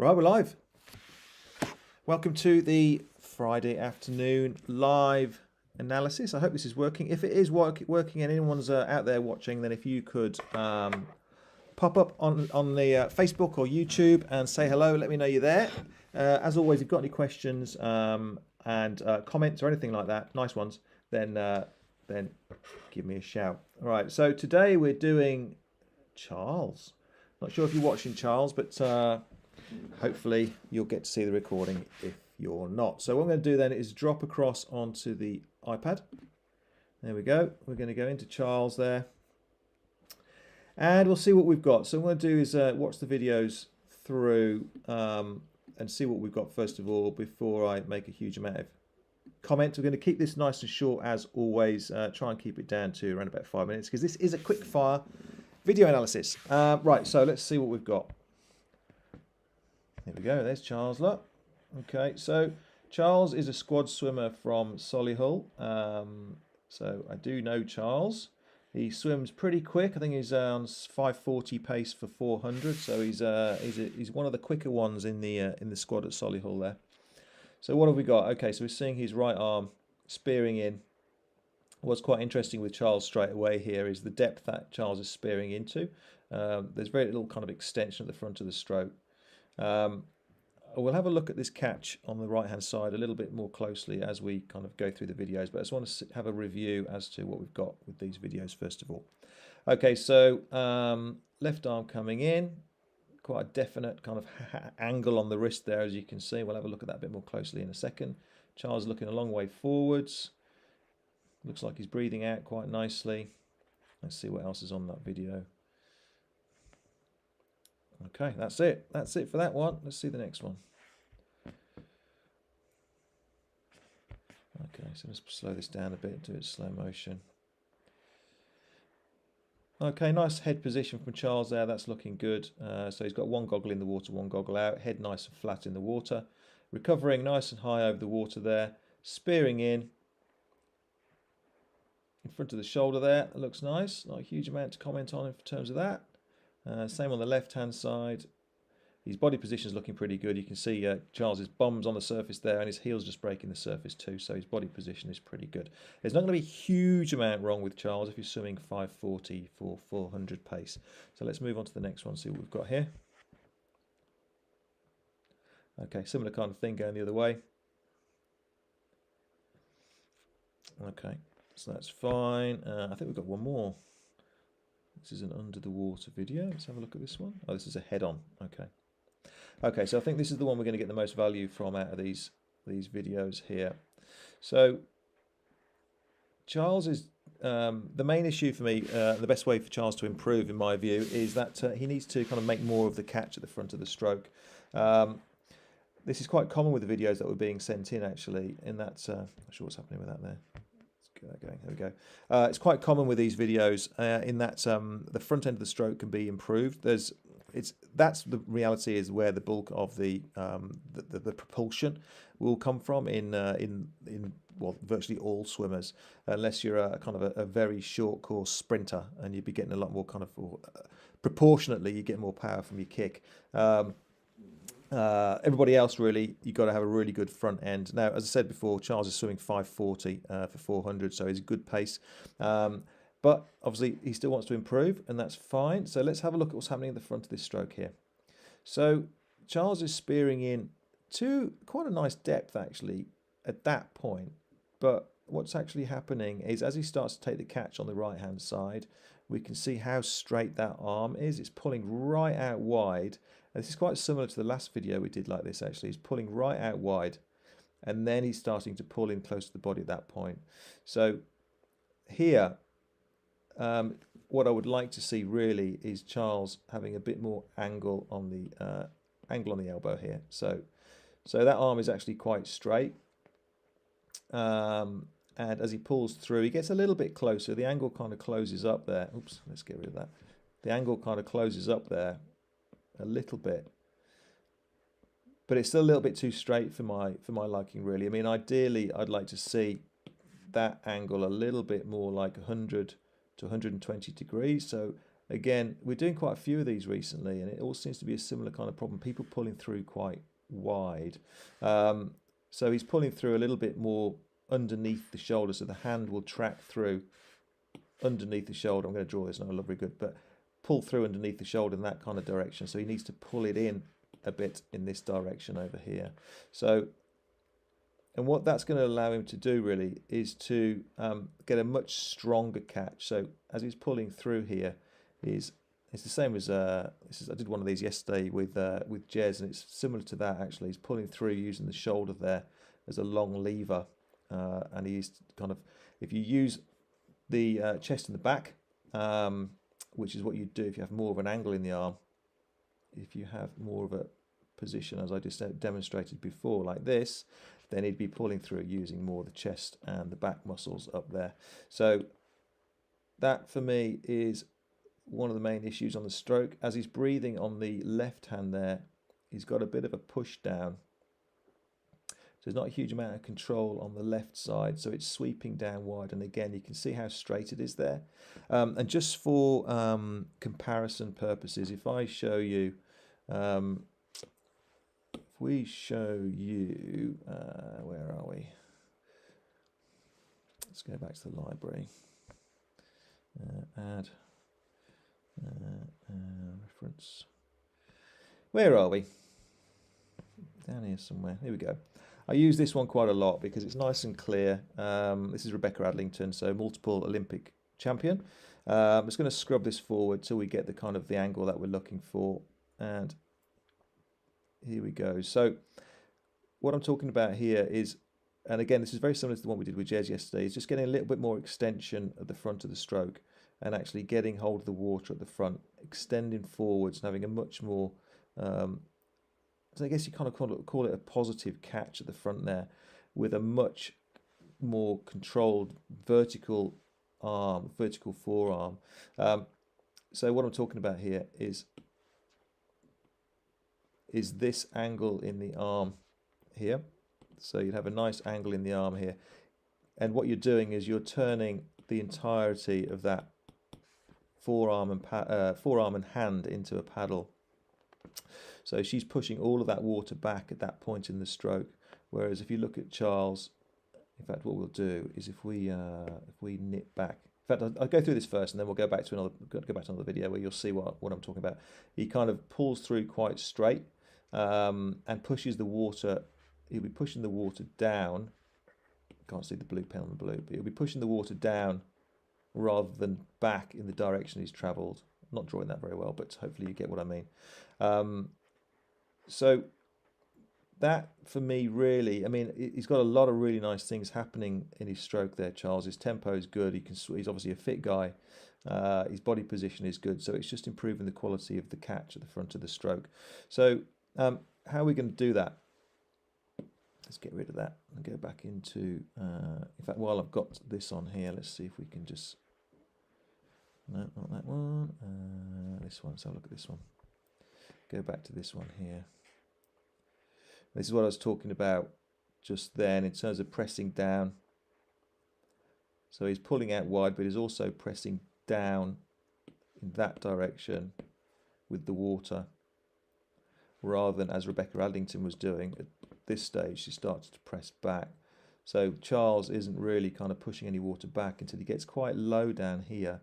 Right, we're live. Welcome to the Friday afternoon live analysis. I hope this is working. If it is working and anyone's out there watching, then if you could pop up on the Facebook or YouTube and say hello, let me know you're there. As always, if you've got any questions and comments or anything like that, nice ones, then give me a shout. All right, so today we're doing Charles. Not sure if you're watching Charles, but hopefully you'll get to see the recording if you're not. So what I'm going to do then is drop across onto the iPad. There we go. We're going to go into Charles there. And we'll see what we've got. So what I'm going to do is watch the videos through and see what we've got first of all before I make a huge amount of comments. We're going to keep this nice and short as always. Try and keep it down to around about 5 minutes because this is a quick fire video analysis. Right, so let's see what we've got. There we go, there's Charles, look. Okay, so Charles is a squad swimmer from Solihull. So I do know Charles. He swims pretty quick. I think he's on 5:40 pace for 400. So he's one of the quicker ones in the squad at Solihull there. So what have we got? Okay, so we're seeing his right arm spearing in. What's quite interesting with Charles straight away here is the depth that Charles is spearing into. There's very little kind of extension at the front of the stroke. We'll have a look at this catch on the right hand side a little bit more closely as we kind of go through the videos, but I just want to have a review as to what we've got with these videos first of all. Okay, so left arm coming in, quite a definite kind of angle on the wrist there, as you can see. We'll have a look at that a bit more closely in a second. Charles looking a long way forwards. Looks like he's breathing out quite nicely. Let's see what else is on that video. Okay, that's it. That's it for that one. Let's see the next one. Okay, so let's slow this down a bit, do it slow motion. Okay, nice head position from Charles there. That's looking good. So he's got one goggle in the water, one goggle out. Head nice and flat in the water. Recovering nice and high over the water there. Spearing in front of the shoulder there. It looks nice. Not a huge amount to comment on in terms of that. Same on the left hand side. His body position is looking pretty good. You can see Charles's bum's on the surface there and his heel's just breaking the surface too, so his body position is pretty good. There's not going to be a huge amount wrong with Charles if you're swimming 5:40 for 400 pace. So let's move on to the next one, see what we've got here. Okay, similar kind of thing going the other way. Okay, so that's fine. I think we've got one more. This is an under the water video. Let's have a look at this one. Oh, this is a head on. Okay. Okay, so I think this is the one we're going to get the most value from out of these videos here. So Charles is the main issue for me. The best way for Charles to improve, in my view, is that he needs to kind of make more of the catch at the front of the stroke. This is quite common with the videos that were being sent in, actually. In that, I'm not sure what's happening with that there. Get that going. There we go. It's quite common with these videos in that the front end of the stroke can be improved. That's the reality is where the bulk of the propulsion will come from in well, virtually all swimmers, unless you're a kind of a very short course sprinter, and you'd be getting a lot more kind of proportionately you get more power from your kick. Everybody else, really, you've got to have a really good front end. Now, as I said before, Charles is swimming 5:40 for 400, so he's a good pace. But obviously, he still wants to improve, and that's fine. So let's have a look at what's happening at the front of this stroke here. So Charles is spearing in to quite a nice depth, actually, at that point. But what's actually happening is as he starts to take the catch on the right-hand side, we can see how straight that arm is. It's pulling right out wide. And this is quite similar to the last video we did like this, actually. He's pulling right out wide, and then he's starting to pull in close to the body at that point. So here, what I would like to see really is Charles having a bit more angle on the elbow here. So that arm is actually quite straight. And as he pulls through, he gets a little bit closer. The angle kind of closes up there. Oops, let's get rid of that. The angle kind of closes up there a little bit, but it's still a little bit too straight for my liking, really. I mean, ideally, I'd like to see that angle a little bit more like 100 to 120 degrees. So again, we're doing quite a few of these recently, and it all seems to be a similar kind of problem. People pulling through quite wide. So he's pulling through a little bit more underneath the shoulder, so the hand will track through underneath the shoulder. I'm going to draw this, not very good, but pull through underneath the shoulder in that kind of direction. So he needs to pull it in a bit in this direction over here. So, and what that's going to allow him to do really is to get a much stronger catch. So as he's pulling through here, it's the same as I did one of these yesterday with Jez, and it's similar to that actually. He's pulling through using the shoulder there as a long lever, and he's kind of, if you use the chest and the back, which is what you do if you have more of an angle in the arm. If you have more of a position, as I just demonstrated before, like this, then he'd be pulling through using more of the chest and the back muscles up there. So that for me is one of the main issues on the stroke. As he's breathing on the left hand there, he's got a bit of a push down. So there's not a huge amount of control on the left side, so it's sweeping down wide. And again, you can see how straight it is there. And just for comparison purposes, if I show you, where are we? Let's go back to the library. Add reference. Where are we? Down here somewhere. Here we go. I use this one quite a lot because it's nice and clear. This is Rebecca Adlington, so multiple Olympic champion. I'm just going to scrub this forward till we get the kind of the angle that we're looking for. And here we go. So what I'm talking about here is, and again, this is very similar to the one we did with Jez yesterday, is just getting a little bit more extension at the front of the stroke and actually getting hold of the water at the front, extending forwards and having a much more, so I guess you kind of call it a positive catch at the front there, with a much more controlled vertical arm, vertical forearm. So what I'm talking about here is this angle in the arm here. So you'd have a nice angle in the arm here, and what you're doing is you're turning the entirety of that forearm and hand into a paddle. So she's pushing all of that water back at that point in the stroke. Whereas if you look at Charles, in fact, what we'll do is if we knit back. In fact, I'll go through this first, and then we'll go back to another video where you'll see what I'm talking about. He kind of pulls through quite straight and pushes the water. He'll be pushing the water down. Can't see the blue pen on the blue, but he'll be pushing the water down rather than back in the direction he's travelled. I'm not drawing that very well, but hopefully you get what I mean. So that for me really, I mean, he's got a lot of really nice things happening in his stroke there, Charles. His tempo is good. He's obviously a fit guy. His body position is good. So it's just improving the quality of the catch at the front of the stroke. So how are we going to do that? Let's get rid of that and go back into, in fact, while I've got this on here, let's see if we can just, no, not that one, this one, let's have a look at this one. Go back to this one here. This is what I was talking about just then in terms of pressing down. So he's pulling out wide, but he's also pressing down in that direction with the water, rather than as Rebecca Adlington was doing at this stage. She started to press back. So Charles isn't really kind of pushing any water back until he gets quite low down here,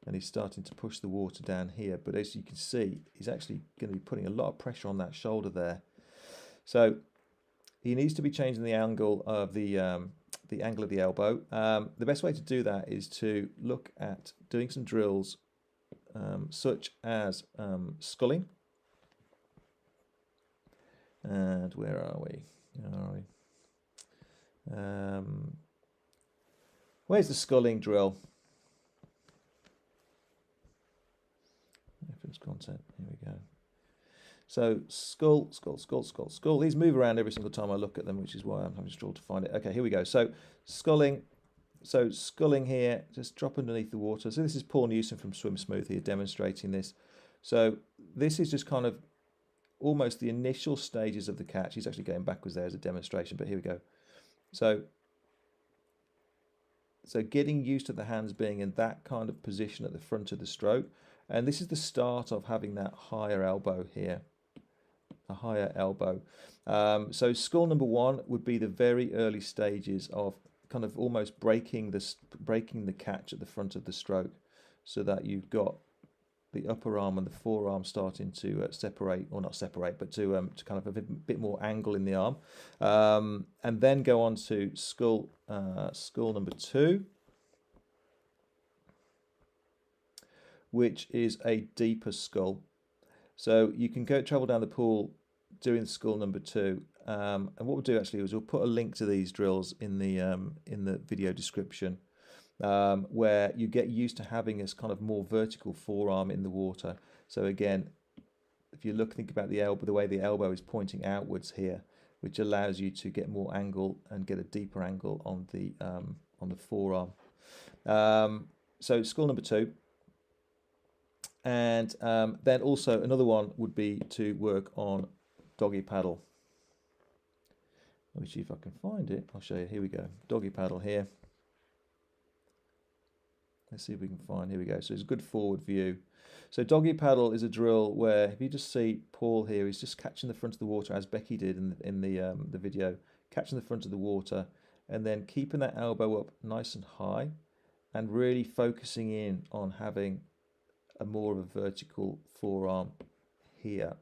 and he's starting to push the water down here. But as you can see, he's actually going to be putting a lot of pressure on that shoulder there. So he needs to be changing the angle of the angle of the elbow. The best way to do that is to look at doing some drills such as sculling. And where are we? Where's the sculling drill? Reference content. Here we go. So skull. These move around every single time I look at them, which is why I'm having struggle to find it. Okay, here we go. So sculling. So sculling here, just drop underneath the water. So this is Paul Newsom from Swim Smooth here demonstrating this. So this is just kind of almost the initial stages of the catch. He's actually going backwards there as a demonstration, but here we go. So getting used to the hands being in that kind of position at the front of the stroke, And this is the start of having that higher elbow here, a higher elbow. So skull number 1 would be the very early stages of kind of almost breaking the catch at the front of the stroke, so that you've got the upper arm and the forearm starting to separate, or not separate, but to kind of have a bit more angle in the arm, and then go on to skull number 2, which is a deeper skull. So you can travel down the pool doing skull number 2, and what we'll do actually is we'll put a link to these drills in the video description, where you get used to having this kind of more vertical forearm in the water. So again, if you think about the elbow, the way the elbow is pointing outwards here, which allows you to get more angle and get a deeper angle on the forearm. So skull number 2. And then also another one would be to work on doggy paddle. Let me see if I can find it. I'll show you. Here we go. Doggy paddle here. Let's see if we can find. Here we go. So it's a good forward view. So doggy paddle is a drill where, if you just see Paul here, he's just catching the front of the water, as Becky did in the video, catching the front of the water, and then keeping that elbow up nice and high, and really focusing in on having a more of a vertical forearm here.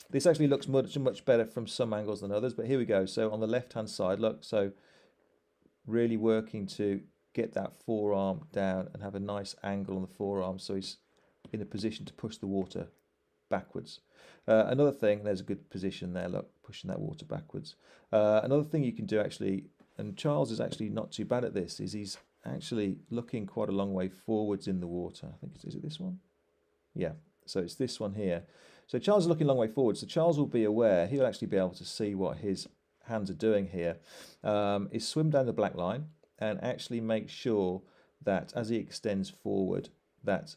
This actually looks much better from some angles than others, but here we go. So on the left hand side, look, so really working to get that forearm down and have a nice angle on the forearm, so he's in a position to push the water backwards. Another thing, there's a good position there, look, pushing that water backwards. Another thing you can do actually, and Charles is actually not too bad at this, is he's actually looking quite a long way forwards in the water. I think is it this one? Yeah, so it's this one here. So Charles is looking a long way forward, so Charles will be aware, he'll actually be able to see what his hands are doing here, is swim down the black line and actually make sure that as he extends forward, that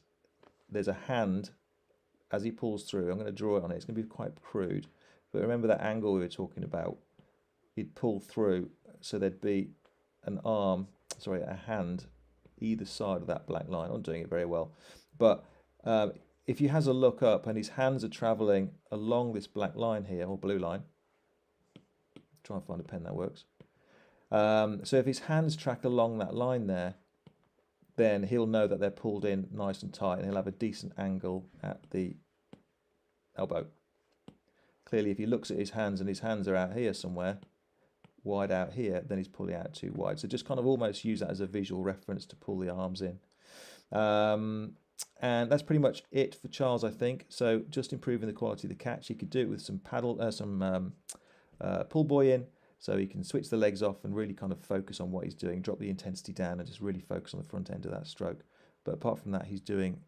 there's a hand as he pulls through. I'm going to draw it on it. It's going to be quite crude, but remember that angle we were talking about. He'd pull through, so there'd be a hand either side of that black line. I'm not doing it very well, but if he has a look up and his hands are traveling along this black line here, or blue line, try and find a pen that works. So if his hands track along that line there, then he'll know that they're pulled in nice and tight, and he'll have a decent angle at the elbow. Clearly, if he looks at his hands and his hands are out here somewhere, wide out here, then he's pulling out too wide. So just kind of almost use that as a visual reference to pull the arms in. And that's pretty much it for Charles, I think. So just improving the quality of the catch. He could do it with some pull buoy in, so he can switch the legs off and really kind of focus on what he's doing, drop the intensity down and just really focus on the front end of that stroke. But apart from that, he's doing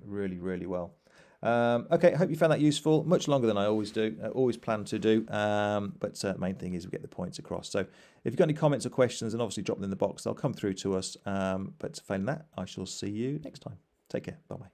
really, really well. Okay, I hope you found that useful. Much longer than I always do, always plan to do. But main thing is we get the points across. So if you've got any comments or questions, then obviously drop them in the box. They'll come through to us. But failing that, I shall see you next time. Take care. Bye-bye.